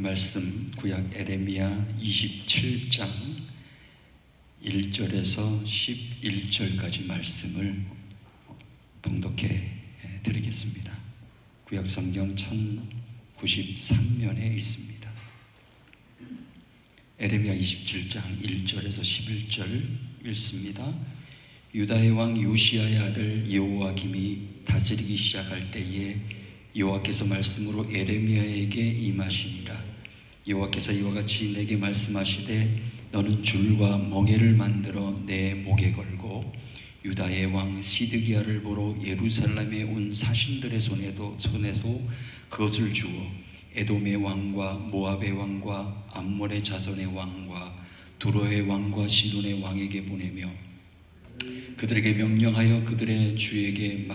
하나님 말씀 구약 에레미야 27장 1절에서 11절까지 말씀을 봉독해 드리겠습니다. 구약 성경 1093면에 있습니다. 에레미야 27장 1절에서 11절 읽습니다. 유다의 왕 요시야의 아들 여호와김이 다스리기 시작할 때에 여호와께서 말씀으로 에레미야에게 임하시니라. 여호와께서 이와 같이 내게 말씀하시되 너는 줄과 멍에를 만들어 내 목에 걸고 유다의 왕 시드기야를 보러 예루살렘에 온 사신들의 손에도 그것을 주어 에돔의 왕과 모압의 왕과 암몬의 자손의 왕과 두로의 왕과 시돈의 왕에게 보내며 그들에게 명령하여 그들의 주에게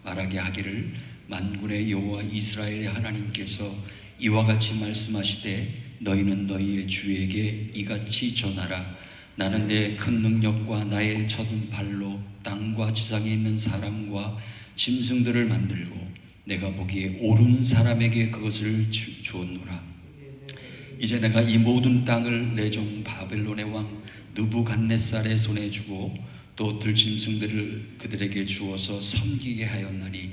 말하게 하기를 만군의 여호와 이스라엘의 하나님께서 이와 같이 말씀하시되 너희는 너희의 주에게 이같이 전하라. 나는 내 큰 능력과 나의 젖은 발로 땅과 지상에 있는 사람과 짐승들을 만들고 내가 보기에 옳은 사람에게 그것을 주었노라. 이제 내가 이 모든 땅을 내 종 바벨론의 왕 느부갓네살의 손에 주고 또 들짐승들을 그들에게 주어서 섬기게 하였나니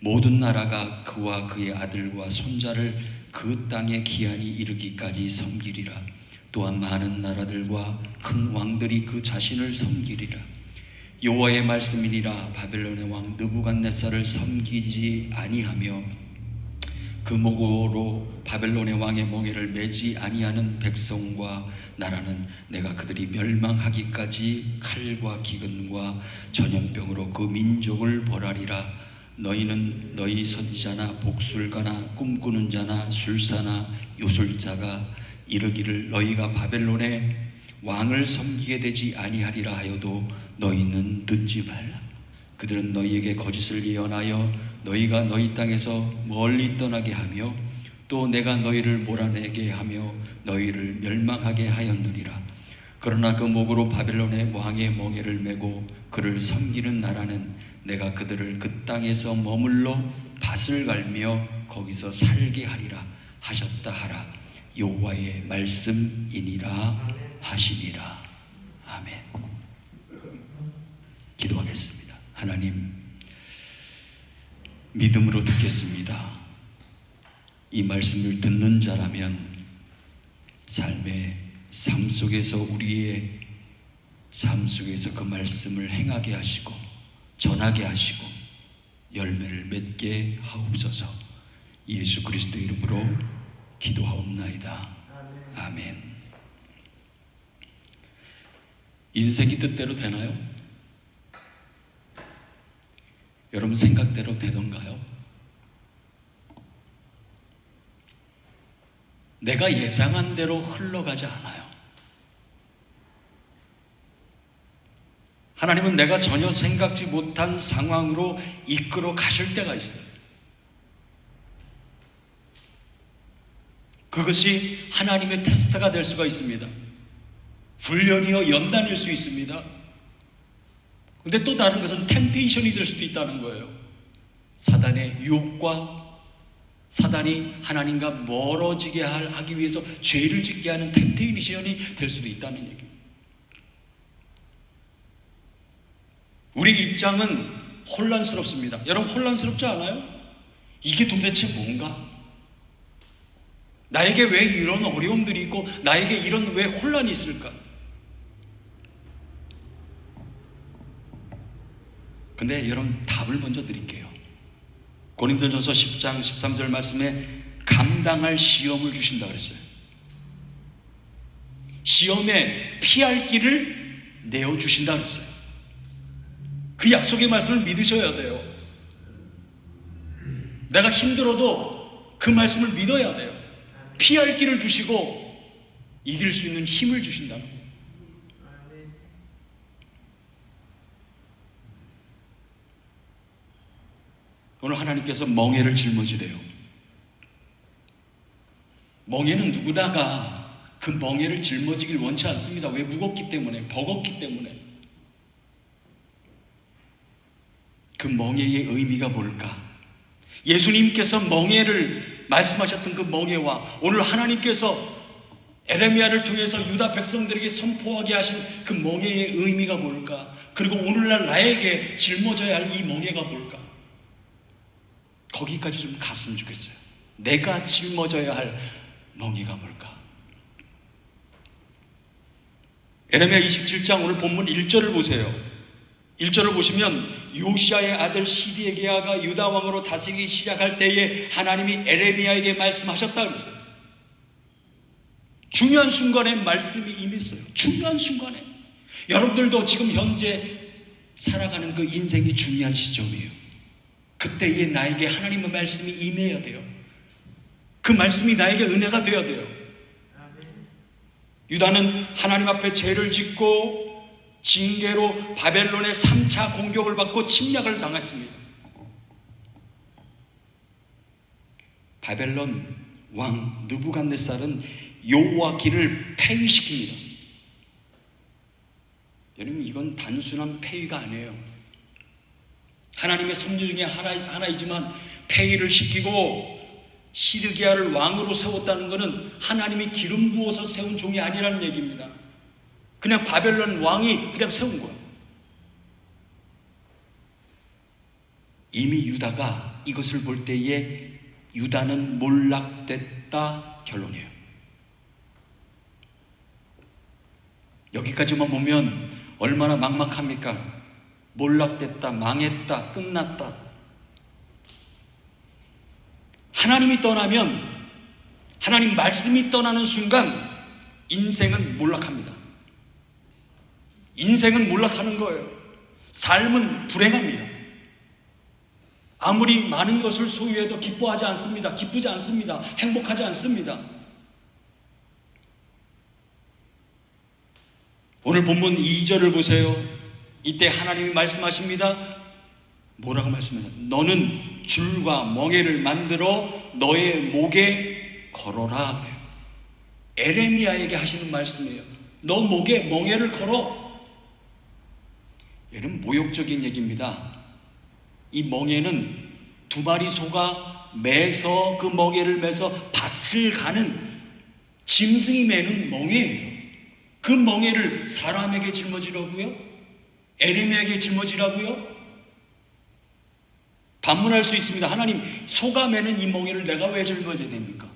모든 나라가 그와 그의 아들과 손자를 그 땅의 기한이 이르기까지 섬기리라. 또한 많은 나라들과 큰 왕들이 그 자신을 섬기리라. 여호와의 말씀이니라. 바벨론의 왕 느부갓네살을 섬기지 아니하며 그 목으로 바벨론의 왕의 멍에를 매지 아니하는 백성과 나라는 내가 그들이 멸망하기까지 칼과 기근과 전염병으로 그 민족을 벌하리라. 너희는 너희 선지자나 복술가나 꿈꾸는 자나 술사나 요술자가 이르기를 너희가 바벨론의 왕을 섬기게 되지 아니하리라 하여도 너희는 듣지 말라. 그들은 너희에게 거짓을 예언하여 너희가 너희 땅에서 멀리 떠나게 하며 또 내가 너희를 몰아내게 하며 너희를 멸망하게 하였느니라. 그러나 그 목으로 바벨론의 왕의 멍에를 메고 그를 섬기는 나라는 내가 그들을 그 땅에서 머물러 밭을 갈며 거기서 살게 하리라 하셨다 하라. 여호와의 말씀이니라 하시니라. 아멘. 기도하겠습니다. 하나님, 믿음으로 듣겠습니다. 이 말씀을 듣는 자라면 삶의 삶 속에서 우리의 삶 속에서 그 말씀을 행하게 하시고 전하게 하시고 열매를 맺게 하옵소서. 예수 그리스도 이름으로 기도하옵나이다. 아멘. 인생이 뜻대로 되나요? 여러분 생각대로 되던가요? 내가 예상한 대로 흘러가지 않아요. 하나님은 내가 전혀 생각지 못한 상황으로 이끌어 가실 때가 있어요. 그것이 하나님의 테스트가 될 수가 있습니다. 훈련이요 연단일 수 있습니다. 근데 또 다른 것은 템테이션이 될 수도 있다는 거예요. 사단의 유혹과 사단이 하나님과 멀어지게 하기 위해서 죄를 짓게 하는 템테이션이 될 수도 있다는 얘기예요. 우리 입장은 혼란스럽습니다. 여러분 혼란스럽지 않아요? 이게 도대체 뭔가? 나에게 왜 이런 어려움들이 있고 나에게 이런 왜 혼란이 있을까? 근데 여러분 답을 먼저 드릴게요. 고린도전서 10장 13절 말씀에 감당할 시험을 주신다 그랬어요. 시험에 피할 길을 내어주신다 그랬어요. 그 약속의 말씀을 믿으셔야 돼요. 내가 힘들어도 그 말씀을 믿어야 돼요. 피할 길을 주시고 이길 수 있는 힘을 주신다는 거예요. 오늘 하나님께서 멍에를 짊어지래요. 멍에는 누구나가 그 멍에를 짊어지길 원치 않습니다. 왜? 무겁기 때문에, 버겁기 때문에. 그 멍에의 의미가 뭘까? 예수님께서 멍에를 말씀하셨던 그 멍에와 오늘 하나님께서 에레미야를 통해서 유다 백성들에게 선포하게 하신 그 멍에의 의미가 뭘까? 그리고 오늘날 나에게 짊어져야 할 이 멍에가 뭘까? 거기까지 좀 갔으면 좋겠어요. 내가 짊어져야 할 멍에가 뭘까? 에레미야 27장 오늘 본문 1절을 보세요. 1절을 보시면 요시야의 아들 시드기야가 유다 왕으로 다스리기 시작할 때에 하나님이 에레미야에게 말씀하셨다 그랬어요. 중요한 순간에 말씀이 임했어요. 중요한 순간에. 여러분들도 지금 현재 살아가는 그 인생이 중요한 시점이에요. 그때에 나에게 하나님의 말씀이 임해야 돼요. 그 말씀이 나에게 은혜가 되어야 돼요. 유다는 하나님 앞에 죄를 짓고 징계로 바벨론의 3차 공격을 받고 침략을 당했습니다. 바벨론 왕 느부갓네살은 여호와기를 폐위시킵니다. 여러분, 이건 단순한 폐위가 아니에요. 하나님의 섭리 중에 하나이지만 폐위를 시키고 시드기야를 왕으로 세웠다는 것은 하나님이 기름 부어서 세운 종이 아니라는 얘기입니다. 그냥 바벨론 왕이 그냥 세운 거예요. 이미 유다가 이것을 볼 때에 유다는 몰락됐다 결론이에요. 여기까지만 보면 얼마나 막막합니까? 몰락됐다, 망했다, 끝났다. 하나님이 떠나면, 하나님 말씀이 떠나는 순간 인생은 몰락합니다. 인생은 몰락하는 거예요. 삶은 불행합니다. 아무리 많은 것을 소유해도 기뻐하지 않습니다. 기쁘지 않습니다. 행복하지 않습니다. 오늘 본문 2절을 보세요. 이때 하나님이 말씀하십니다. 뭐라고 말씀하세요? 너는 줄과 멍에를 만들어 너의 목에 걸어라. 에레미야에게 하시는 말씀이에요. 너 목에 멍에를 걸어. 얘는 모욕적인 얘기입니다. 이 멍에는 두 마리 소가 매서 그 멍에를 매서 밭을 가는 짐승이 매는 멍에예요. 그 멍에를 사람에게 짊어지라고요? 에레미야에게 짊어지라고요? 반문할 수 있습니다. 하나님, 소가 매는 이 멍에를 내가 왜 짊어져야 됩니까?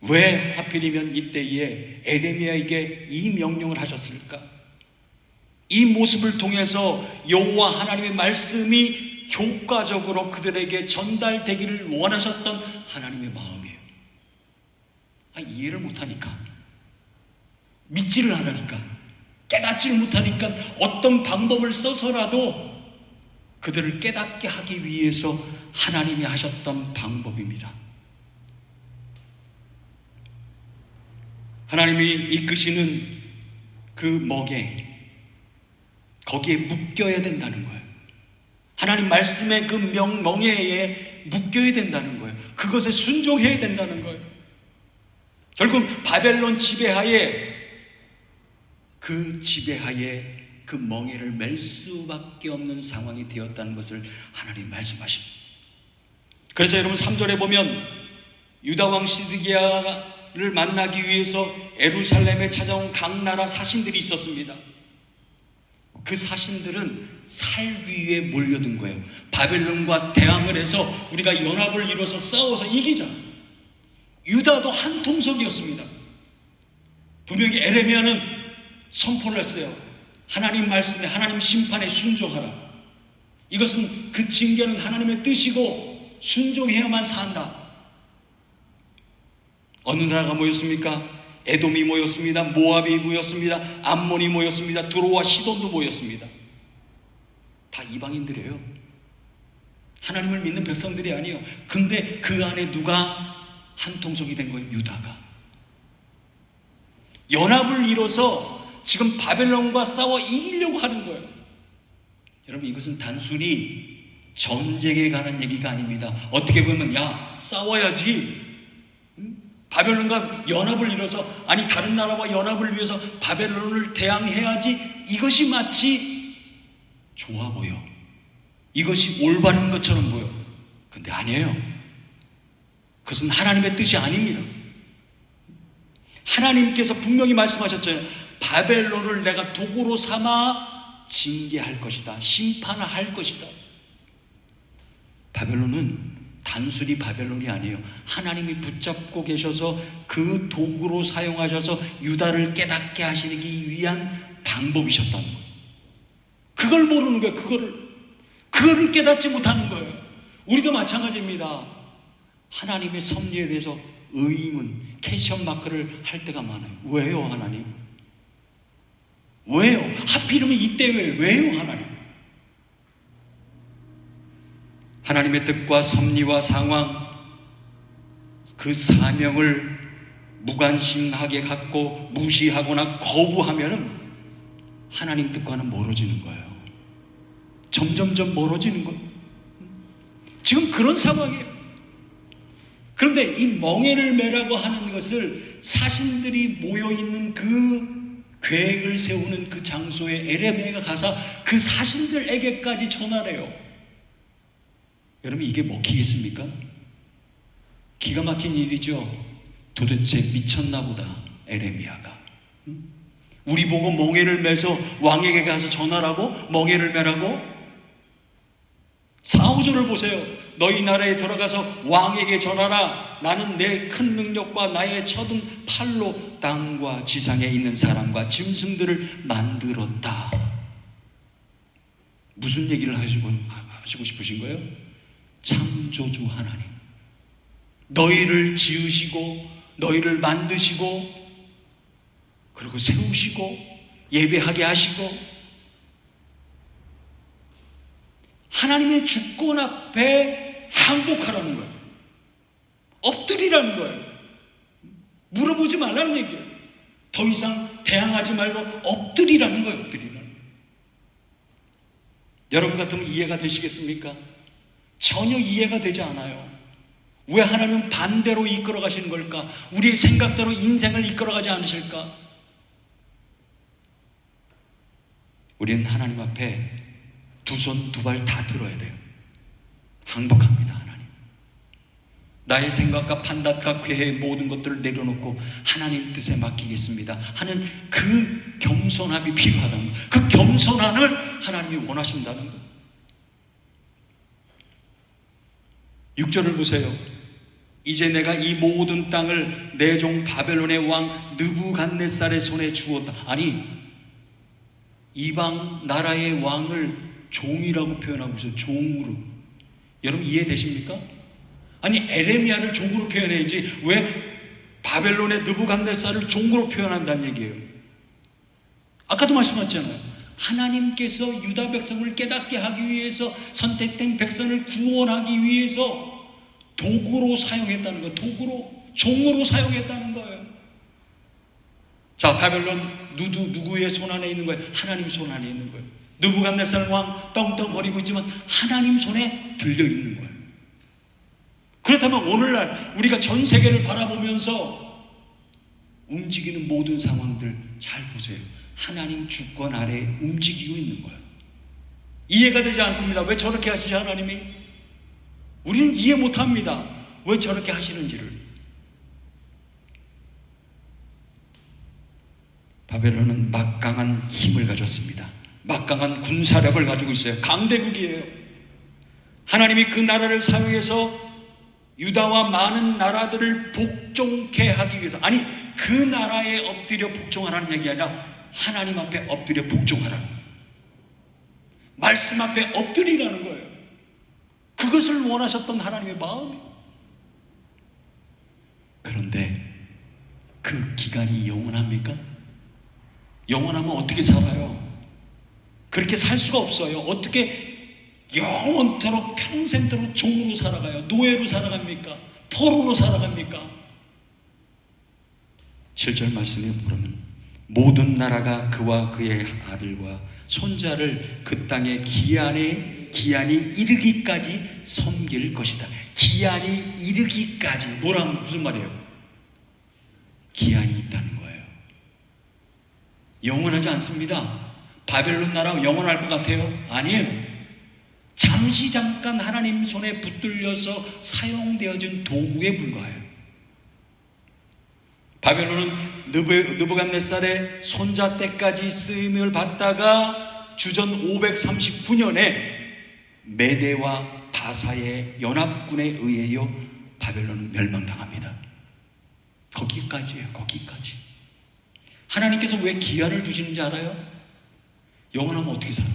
왜 하필이면 이때에 에레미야에게 이 명령을 하셨을까? 이 모습을 통해서 여호와 하나님의 말씀이 효과적으로 그들에게 전달되기를 원하셨던 하나님의 마음이에요. 이해를 못하니까, 믿지를 않으니까, 깨닫지를 못하니까 어떤 방법을 써서라도 그들을 깨닫게 하기 위해서 하나님이 하셨던 방법입니다. 하나님이 이끄시는 그 멍에, 거기에 묶여야 된다는 거예요. 하나님 말씀의 그 멍에에 묶여야 된다는 거예요. 그것에 순종해야 된다는 거예요. 결국 바벨론 지배하에, 그 지배하에 그 멍에를 맬 수밖에 없는 상황이 되었다는 것을 하나님 말씀하십니다. 그래서 여러분 3절에 보면 유다 왕 시드기야를 만나기 위해서 예루살렘에 찾아온 각 나라 사신들이 있었습니다. 그 사신들은 살기 위해 몰려든 거예요. 바벨론과 대항을 해서 우리가 연합을 이뤄서 싸워서 이기자. 유다도 한 통속이었습니다. 분명히 에레미야는 선포를 했어요. 하나님 말씀에, 하나님 심판에 순종하라. 이것은, 그 징계는 하나님의 뜻이고 순종해야만 산다. 어느 나라가 모였습니까? 에돔이 모였습니다. 모압이 모였습니다. 암몬이 모였습니다. 두로와 시돈도 모였습니다. 다 이방인들이에요. 하나님을 믿는 백성들이 아니에요. 근데 그 안에 누가 한 통속이 된 거예요? 유다가. 연합을 이뤄서 지금 바벨론과 싸워 이기려고 하는 거예요. 여러분, 이것은 단순히 전쟁에 관한 얘기가 아닙니다. 어떻게 보면 싸워야지, 바벨론과 연합을 이뤄서, 아니 다른 나라와 연합을 위해서 바벨론을 대항해야지, 이것이 마치 좋아 보여. 이것이 올바른 것처럼 보여. 근데 아니에요. 그것은 하나님의 뜻이 아닙니다. 하나님께서 분명히 말씀하셨잖아요. 바벨론을 내가 도구로 삼아 징계할 것이다. 심판할 것이다. 바벨론은 단순히 바벨론이 아니에요. 하나님이 붙잡고 계셔서 그 도구로 사용하셔서 유다를 깨닫게 하시기 위한 방법이셨다는 거예요. 그걸 모르는 거예요. 그거를 깨닫지 못하는 거예요. 우리도 마찬가지입니다. 하나님의 섭리에 대해서 의문, 캐션 마크를 할 때가 많아요. 왜요, 하나님? 왜요? 하필이면 이때 왜요, 하나님? 하나님의 뜻과 섭리와 상황, 그 사명을 무관심하게 갖고 무시하거나 거부하면은 하나님 뜻과는 멀어지는 거예요. 점점점 멀어지는 거예요. 지금 그런 상황이에요. 그런데 이 멍에를 매라고 하는 것을 사신들이 모여있는 그 계획을 세우는 그 장소에 에레미야가 가서 그 사신들에게까지 전하래요. 여러분, 이게 먹히겠습니까? 기가 막힌 일이죠. 도대체 미쳤나 보다, 에레미야가. 우리 보고 멍에를 매서 왕에게 가서 전하라고? 멍에를 매라고? 4, 5절을 보세요. 너희 나라에 들어가서 왕에게 전하라. 나는 내 큰 능력과 나의 쳐든 팔로 땅과 지상에 있는 사람과 짐승들을 만들었다. 무슨 얘기를 하시고 싶으신 거예요? 창조주 하나님, 너희를 지으시고 너희를 만드시고 그리고 세우시고 예배하게 하시고 하나님의 주권 앞에 항복하라는 거예요. 엎드리라는 거예요. 물어보지 말라는 얘기예요. 더 이상 대항하지 말고 엎드리라는 거예요. 엎드리라는 거예요. 여러분 같으면 이해가 되시겠습니까? 전혀 이해가 되지 않아요. 왜 하나님은 반대로 이끌어 가시는 걸까? 우리의 생각대로 인생을 이끌어 가지 않으실까? 우리는 하나님 앞에 두 손 두 발 다 들어야 돼요. 항복합니다. 하나님, 나의 생각과 판단과 괴의 모든 것들을 내려놓고 하나님 뜻에 맡기겠습니다 하는 그 겸손함이 필요하다는 거예요. 그 겸손함을 하나님이 원하신다는 거예요. 6절을 보세요. 이제 내가 이 모든 땅을 내 종 바벨론의 왕 느부갓네살의 손에 주었다. 아니, 이방 나라의 왕을 종이라고 표현하고 있어요. 종으로. 여러분 이해되십니까? 아니, 에레미야를 종으로 표현해야지 왜 바벨론의 느부갓네살을 종으로 표현한다는 얘기예요. 아까도 말씀하셨잖아요. 하나님께서 유다 백성을 깨닫게 하기 위해서 선택된 백성을 구원하기 위해서 도구로 사용했다는 거예요. 도구로, 종으로 사용했다는 거예요. 자, 바벨론 누구의 손 안에 있는 거예요? 하나님 손 안에 있는 거예요. 느부갓네살 왕 떵떵거리고 있지만 하나님 손에 들려 있는 거예요. 그렇다면 오늘날 우리가 전 세계를 바라보면서 움직이는 모든 상황들 잘 보세요. 하나님 주권 아래에 움직이고 있는 거예요. 이해가 되지 않습니다. 왜 저렇게 하시지 하나님이? 우리는 이해 못합니다. 왜 저렇게 하시는지를. 바벨론은 막강한 힘을 가졌습니다. 막강한 군사력을 가지고 있어요. 강대국이에요. 하나님이 그 나라를 사용해서 유다와 많은 나라들을 복종케 하기 위해서, 아니 그 나라에 엎드려 복종하라는 얘기 아니라 하나님 앞에 엎드려 복종하라는 거예요. 말씀 앞에 엎드리라는 거예요. 그것을 원하셨던 하나님의 마음이. 그런데 그 기간이 영원합니까? 영원하면 어떻게 살아요? 그렇게 살 수가 없어요. 어떻게 영원토록 평생토록 종으로 살아가요? 노예로 살아갑니까? 포로로 살아갑니까? 7절 말씀에 보면 모든 나라가 그와 그의 아들과 손자를 그 땅의 기한이 이르기까지 섬길 것이다. 기한이 이르기까지. 뭐라면 무슨 말이에요? 기한이 있다는 거예요. 영원하지 않습니다. 바벨론 나라 영원할 것 같아요? 아니에요. 잠시 잠깐 하나님 손에 붙들려서 사용되어진 도구에 불과해요. 바벨론은 느부갓네살의 손자 때까지 쓰임을 받다가 주전 539년에 메대와 바사의 연합군에 의하여 바벨론은 멸망당합니다. 거기까지예요. 거기까지. 하나님께서 왜 기한을 두시는지 알아요? 영원하면 어떻게 살아?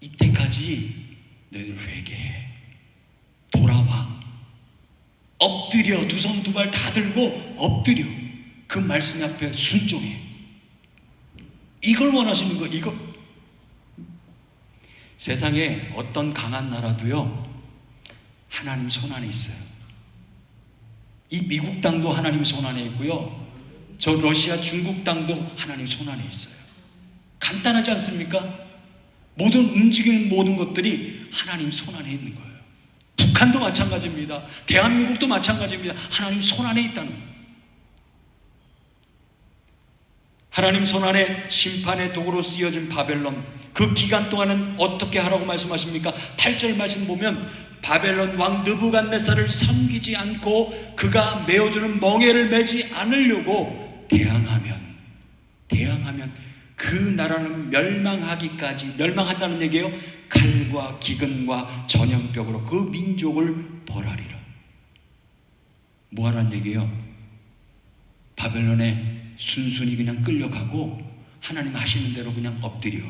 이때까지 너희들 회개해. 돌아와. 엎드려. 두 손 두 발 다 들고 엎드려. 그 말씀 앞에 순종해. 이걸 원하시는 거예요. 이거. 세상에 어떤 강한 나라도요, 하나님 손 안에 있어요. 이 미국 땅도 하나님 손 안에 있고요, 저 러시아 중국 땅도 하나님 손 안에 있어요. 간단하지 않습니까? 모든 움직이는 모든 것들이 하나님 손 안에 있는 거예요. 북한도 마찬가지입니다. 대한민국도 마찬가지입니다. 하나님 손 안에 있다는 거예요. 하나님 손 안에 심판의 도구로 쓰여진 바벨론, 그 기간 동안은 어떻게 하라고 말씀하십니까? 8절 말씀 보면 바벨론 왕 느부갓네살을 섬기지 않고 그가 메어주는 멍에를 매지 않으려고 대항하면 그 나라는 멸망하기까지, 멸망한다는 얘기예요. 칼과 기근과 전염병으로 그 민족을 벌하리라. 뭐하라는 얘기예요? 바벨론에 순순히 그냥 끌려가고 하나님 하시는 대로 그냥 엎드려.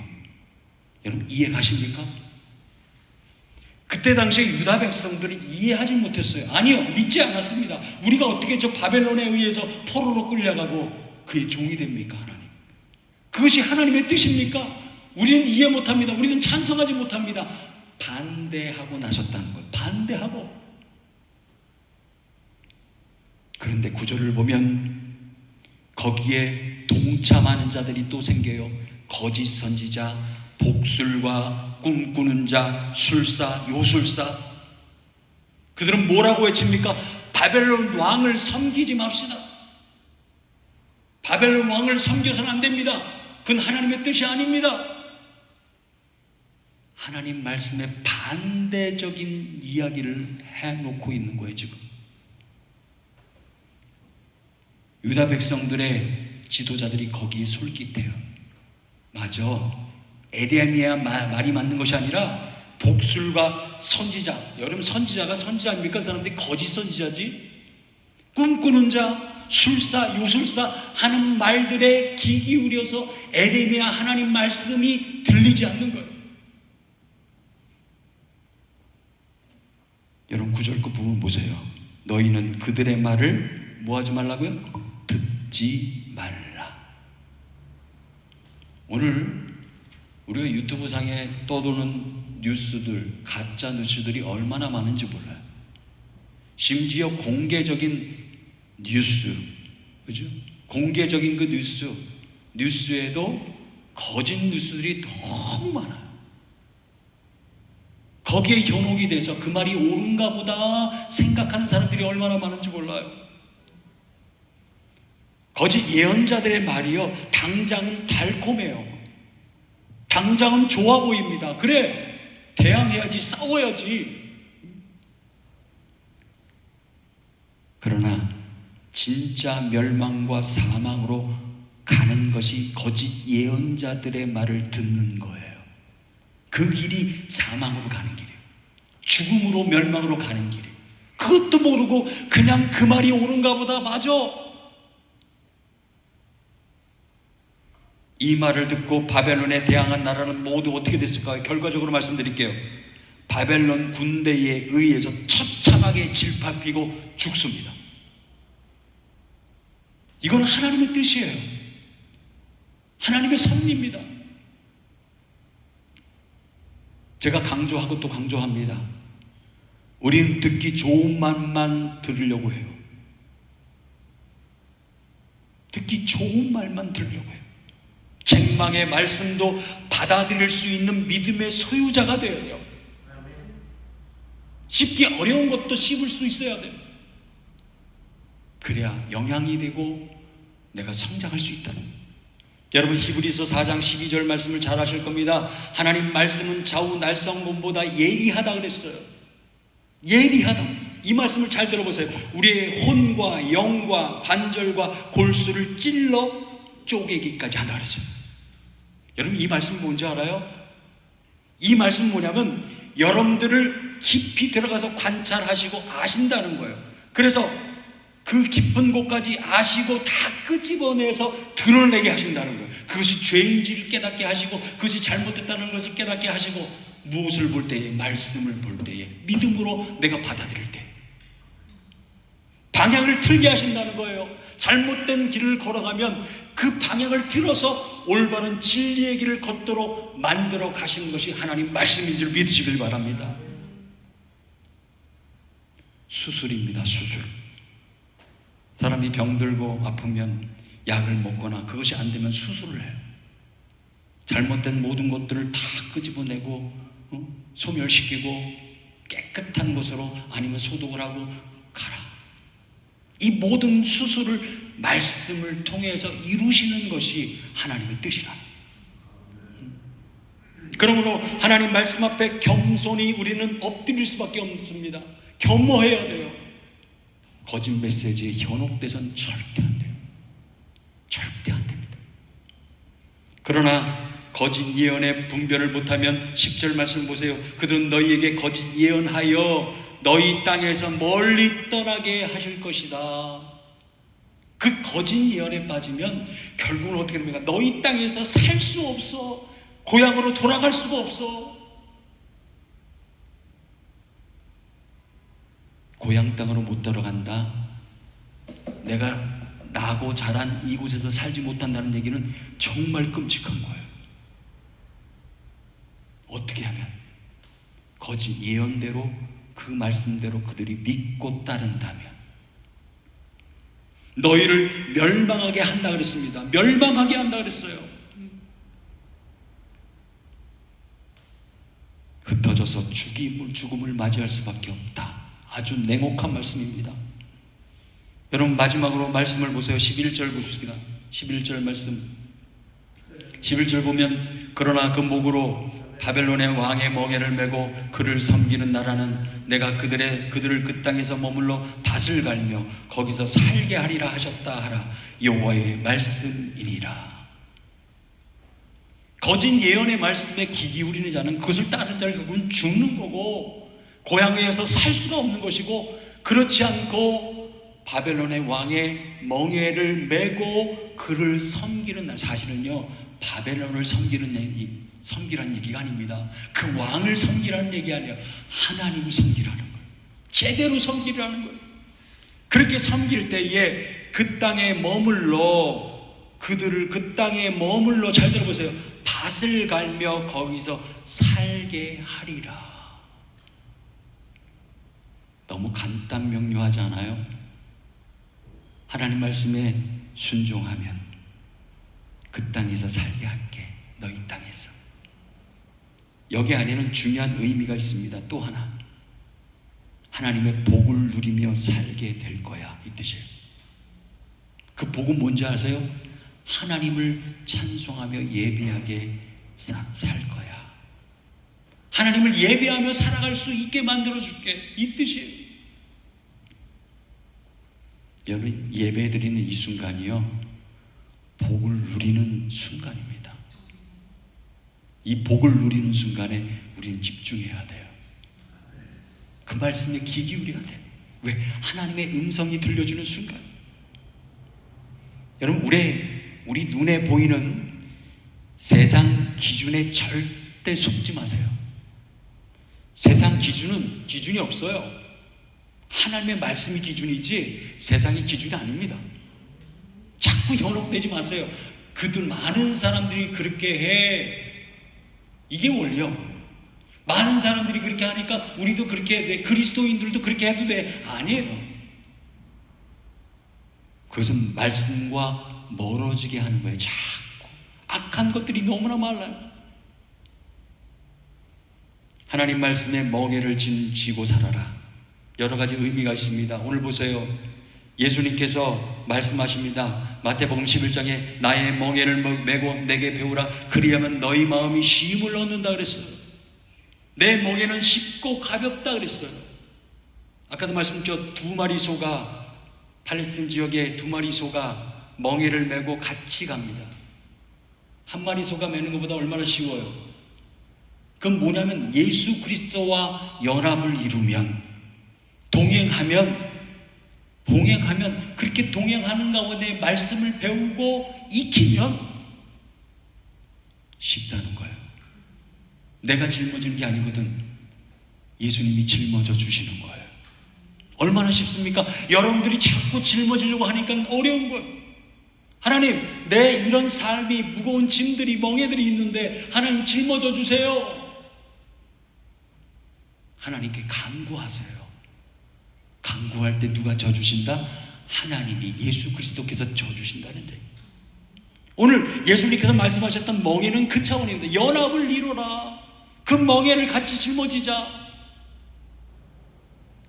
여러분 이해 가십니까? 그때 당시에 유다 백성들이 이해하지 못했어요. 아니요, 믿지 않았습니다. 우리가 어떻게 저 바벨론에 의해서 포로로 끌려가고 그의 종이 됩니까? 하나님, 그것이 하나님의 뜻입니까? 우리는 이해 못합니다. 우리는 찬성하지 못합니다. 반대하고 나섰다는 거예요. 반대하고. 그런데 구절을 보면 거기에 동참하는 자들이 또 생겨요. 거짓 선지자, 복술과 꿈꾸는 자, 술사, 요술사. 그들은 뭐라고 외칩니까? 바벨론 왕을 섬기지 맙시다. 바벨론 왕을 섬겨서는 안 됩니다. 그건 하나님의 뜻이 아닙니다. 하나님 말씀에 반대적인 이야기를 해놓고 있는 거예요. 지금 유다 백성들의 지도자들이 거기에 솔깃해요. 맞아, 에레미야 말이 맞는 것이 아니라 복술과 선지자. 여러분 선지자가 선지자입니까? 그 사람들이 거짓 선지자지. 꿈꾸는 자, 술사, 요술사 하는 말들에 귀 기울여서 에레미야 하나님 말씀이 들리지 않는 거예요. 여러분 9절 그 부분 보세요. 너희는 그들의 말을 뭐하지 말라고요? 듣지 말라. 오늘 우리가 유튜브 상에 떠도는 뉴스들, 가짜 뉴스들이 얼마나 많은지 몰라요. 심지어 공개적인 뉴스, 그죠? 공개적인 그 뉴스에도 거짓 뉴스들이 너무 많아요. 거기에 현혹이 돼서 그 말이 옳은가 보다 생각하는 사람들이 얼마나 많은지 몰라요. 거짓 예언자들의 말이요, 당장은 달콤해요. 당장은 좋아 보입니다. 그래, 대항해야지, 싸워야지. 그러나 진짜 멸망과 사망으로 가는 것이 거짓 예언자들의 말을 듣는 거예요. 그 길이 사망으로 가는 길이에요. 죽음으로, 멸망으로 가는 길이에요. 그것도 모르고 그냥 그 말이 옳은가 보다, 맞아. 이 말을 듣고 바벨론에 대항한 나라는 모두 어떻게 됐을까요? 결과적으로 말씀드릴게요. 바벨론 군대에 의해서 처참하게 질밟히고 죽습니다. 이건 하나님의 뜻이에요. 하나님의 섭리입니다. 제가 강조하고 또 강조합니다. 우리는 듣기 좋은 말만 들으려고 해요. 듣기 좋은 말만 들으려고 해요. 책망의 말씀도 받아들일 수 있는 믿음의 소유자가 되어야 돼요. 씹기 어려운 것도 씹을 수 있어야 돼요. 그래야 영향이 되고 내가 성장할 수 있다는 거예요. 여러분 히브리서 4장 12절 말씀을 잘 아실 겁니다. 하나님 말씀은 좌우 날성문보다 예리하다 그랬어요. 예리하다. 이 말씀을 잘 들어보세요. 우리의 혼과 영과 관절과 골수를 찔러 쪼개기까지 한다 그랬어요. 여러분 이 말씀 뭔지 알아요? 이 말씀 뭐냐면 여러분들을 깊이 들어가서 관찰하시고 아신다는 거예요. 그래서 그 깊은 곳까지 아시고 다 끄집어내서 드러내게 하신다는 거예요. 그것이 죄인지를 깨닫게 하시고 그것이 잘못됐다는 것을 깨닫게 하시고 무엇을 볼 때에? 말씀을 볼 때에 믿음으로 내가 받아들일 때 방향을 틀게 하신다는 거예요. 잘못된 길을 걸어가면 그 방향을 틀어서 올바른 진리의 길을 걷도록 만들어 가시는 것이 하나님 말씀인 줄 믿으시길 바랍니다. 수술입니다. 수술. 사람이 병들고 아프면 약을 먹거나 그것이 안 되면 수술을 해요. 잘못된 모든 것들을 다 끄집어내고 소멸시키고 깨끗한 곳으로 아니면 소독을 하고 가라. 이 모든 수술을 말씀을 통해서 이루시는 것이 하나님의 뜻이라. 그러므로 하나님 말씀 앞에 겸손히 우리는 엎드릴 수밖에 없습니다. 겸허해야 돼요. 거짓 메시지에 현혹돼서는 절대 안 돼요. 절대 안 됩니다. 그러나 거짓 예언의 분별을 못하면 10절 말씀 보세요. 그들은 너희에게 거짓 예언하여 너희 땅에서 멀리 떠나게 하실 것이다. 그 거짓 예언에 빠지면 결국은 어떻게 됩니까? 너희 땅에서 살 수 없어. 고향으로 돌아갈 수가 없어. 고향 땅으로 못 들어간다. 내가 나고 자란 이곳에서 살지 못한다는 얘기는 정말 끔찍한 거예요. 어떻게 하면? 거짓 예언대로 그 말씀대로 그들이 믿고 따른다면 너희를 멸망하게 한다 그랬습니다. 멸망하게 한다 그랬어요. 흩어져서 죽음을 맞이할 수밖에 없다. 아주 냉혹한 말씀입니다. 여러분 마지막으로 말씀을 보세요. 11절 보십니다. 11절 말씀. 11절 보면 그러나 그 목으로 바벨론의 왕의 멍에를 메고 그를 섬기는 나라는 내가 그들을 그 땅에서 머물러 밭을 갈며 거기서 살게 하리라 하셨다 하라. 여호와의 말씀이니라. 거짓 예언의 말씀에 귀 기울이는 자는 그것을 따르는 자는 결국은 죽는 거고 고향에서 살 수가 없는 것이고, 그렇지 않고 바벨론의 왕의 멍에를 메고 그를 섬기는 날, 사실은요 바벨론을 섬기라는 얘기가 아닙니다. 그 왕을 섬기라는 얘기 아니에요. 하나님을 섬기라는 거예요. 제대로 섬기라는 거예요. 그렇게 섬길 때에 그 땅에 머물러 그들을 그 땅에 머물러, 잘 들어보세요, 밭을 갈며 거기서 살게 하리라. 너무 간단 명료하지 않아요? 하나님 말씀에 순종하면 그 땅에서 살게 할게. 너희 땅에서. 여기 안에는 중요한 의미가 있습니다. 또 하나, 하나님의 복을 누리며 살게 될 거야, 이 뜻이에요. 그 복은 뭔지 아세요? 하나님을 찬송하며 예배하게 살 거야. 하나님을 예배하며 살아갈 수 있게 만들어줄게, 이 뜻이에요. 여러분, 예배드리는 이 순간이요 복을 누리는 순간입니다. 이 복을 누리는 순간에 우리는 집중해야 돼요. 그 말씀에 귀 기울여야 돼요. 왜? 하나님의 음성이 들려주는 순간. 여러분, 우리 눈에 보이는 세상 기준에 절대 속지 마세요. 세상 기준이 없어요. 하나님의 말씀이 기준이지 세상이 기준이 아닙니다. 자꾸 현혹되지 마세요. 그들 많은 사람들이 그렇게 해. 이게 원리요. 많은 사람들이 그렇게 하니까 우리도 그렇게 해도 돼. 그리스도인들도 그렇게 해도 돼. 아니에요. 그것은 말씀과 멀어지게 하는 거예요. 자꾸 악한 것들이 너무나 많아요. 하나님 말씀에 멍에를 지고 살아라. 여러 가지 의미가 있습니다. 오늘 보세요. 예수님께서 말씀하십니다. 마태복음 11장에 나의 멍에를 메고 내게 배우라 그리하면 너희 마음이 쉼을 얻는다 그랬어요. 내 멍에는 쉽고 가볍다 그랬어요. 아까도 말씀드렸죠. 2마리 소가 팔레스틴 지역에 2마리 소가 멍에를 메고 같이 갑니다. 1마리 소가 메는 것보다 얼마나 쉬워요. 그건 뭐냐면 예수 그리스도와 연합을 이루면 동행하면 그렇게 동행하는 가운데 말씀을 배우고 익히면 쉽다는 거예요. 내가 짊어지는 게 아니거든. 예수님이 짊어져 주시는 거예요. 얼마나 쉽습니까? 여러분들이 자꾸 짊어지려고 하니까 어려운 거예요. 하나님, 내 이런 삶이 무거운 짐들이 멍에들이 있는데 하나님 짊어져 주세요. 하나님께 간구하세요. 간구할 때 누가 져주신다? 하나님이, 예수 그리스도께서 져주신다는데, 오늘 예수님께서 말씀하셨던 멍에는 그 차원입니다. 연합을 이루라. 그 멍에를 같이 짊어지자.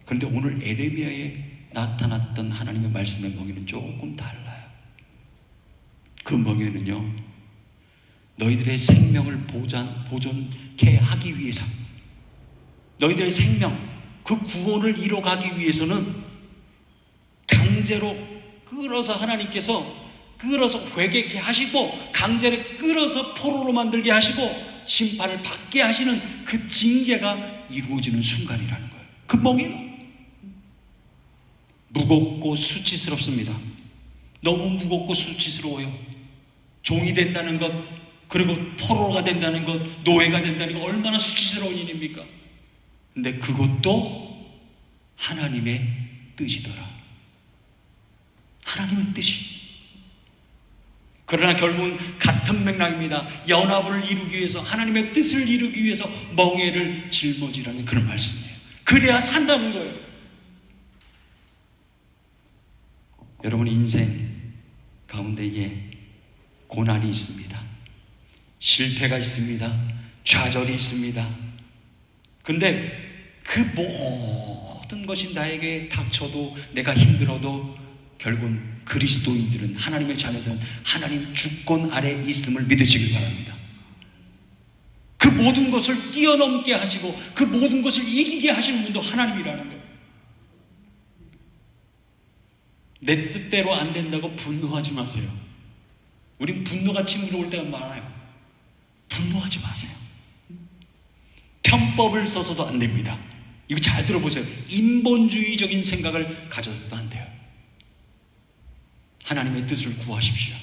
그런데 오늘 에레미야에 나타났던 하나님의 말씀의 멍에는 조금 달라요. 그 멍에는요, 너희들의 생명을 보존케 하기 위해서, 너희들의 생명, 그 구원을 이뤄가기 위해서는 강제로 끌어서 하나님께서 끌어서 회개케 하시고 강제로 끌어서 포로로 만들게 하시고 심판을 받게 하시는 그 징계가 이루어지는 순간이라는 거예요. 그 멍에는 무겁고 수치스럽습니다. 너무 무겁고 수치스러워요. 종이 된다는 것, 그리고 포로가 된다는 것, 노예가 된다는 것, 얼마나 수치스러운 일입니까? 근데 그것도 하나님의 뜻이더라. 하나님의 뜻이. 그러나 결국은 같은 맥락입니다. 연합을 이루기 위해서, 하나님의 뜻을 이루기 위해서 멍에를 짊어지라는 그런 말씀이에요. 그래야 산다는 거예요. 여러분, 인생 가운데에 고난이 있습니다. 실패가 있습니다. 좌절이 있습니다. 근데 그 모든 것이 나에게 닥쳐도, 내가 힘들어도 결국은 그리스도인들은, 하나님의 자녀들은 하나님 주권 아래 있음을 믿으시길 바랍니다. 그 모든 것을 뛰어넘게 하시고 그 모든 것을 이기게 하시는 분도 하나님이라는 거예요. 내 뜻대로 안 된다고 분노하지 마세요. 우린 분노가 침으로 올 때가 많아요. 분노하지 마세요. 편법을 써서도 안 됩니다. 이거 잘 들어보세요. 인본주의적인 생각을 가져서도 안 돼요. 하나님의 뜻을 구하십시오.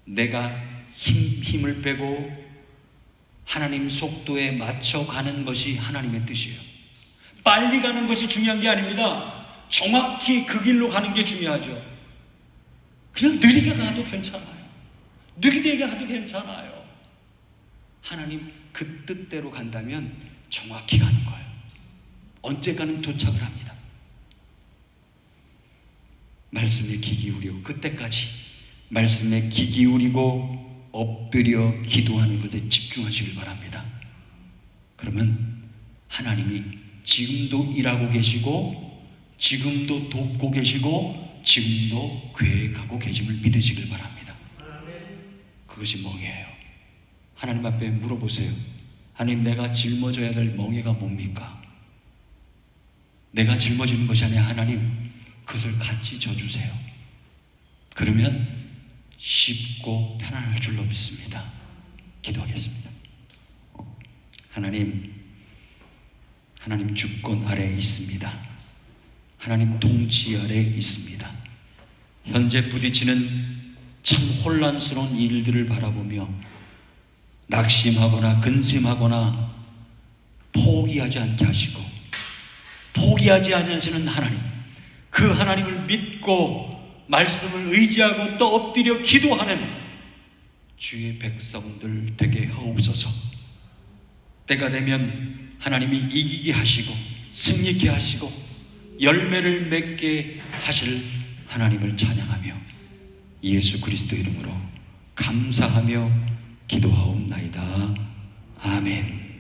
내가 힘을 빼고 하나님 속도에 맞춰 가는 것이 하나님의 뜻이에요. 빨리 가는 것이 중요한 게 아닙니다. 정확히 그 길로 가는 게 중요하죠. 그냥 느리게 가도 괜찮아요. 느리게 가도 괜찮아요. 하나님 그 뜻대로 간다면 정확히 가는 거예요. 언젠가는 도착을 합니다. 말씀에 귀 기울이고, 그때까지 말씀에 귀 기울이고 엎드려 기도하는 것에 집중하시길 바랍니다. 그러면 하나님이 지금도 일하고 계시고, 지금도 돕고 계시고, 지금도 계획하고 계심을 믿으시길 바랍니다. 그것이 멍에예요. 하나님 앞에 물어보세요. 하나님, 내가 짊어져야 될 멍에가 뭡니까? 내가 짊어지는 것이 아니라 하나님, 그것을 같이 져주세요. 그러면 쉽고 편안할 줄로 믿습니다. 기도하겠습니다. 하나님 주권 아래에 있습니다. 하나님 통치 아래에 있습니다. 현재 부딪히는 참 혼란스러운 일들을 바라보며 낙심하거나 근심하거나 포기하지 않게 하시고, 포기하지 않으시는 하나님, 그 하나님을 믿고 말씀을 의지하고 또 엎드려 기도하는 주의 백성들 되게 하옵소서. 때가 되면 하나님이 이기게 하시고 승리케 하시고 열매를 맺게 하실 하나님을 찬양하며 예수 그리스도 이름으로 감사하며 기도하옵나이다. 아멘.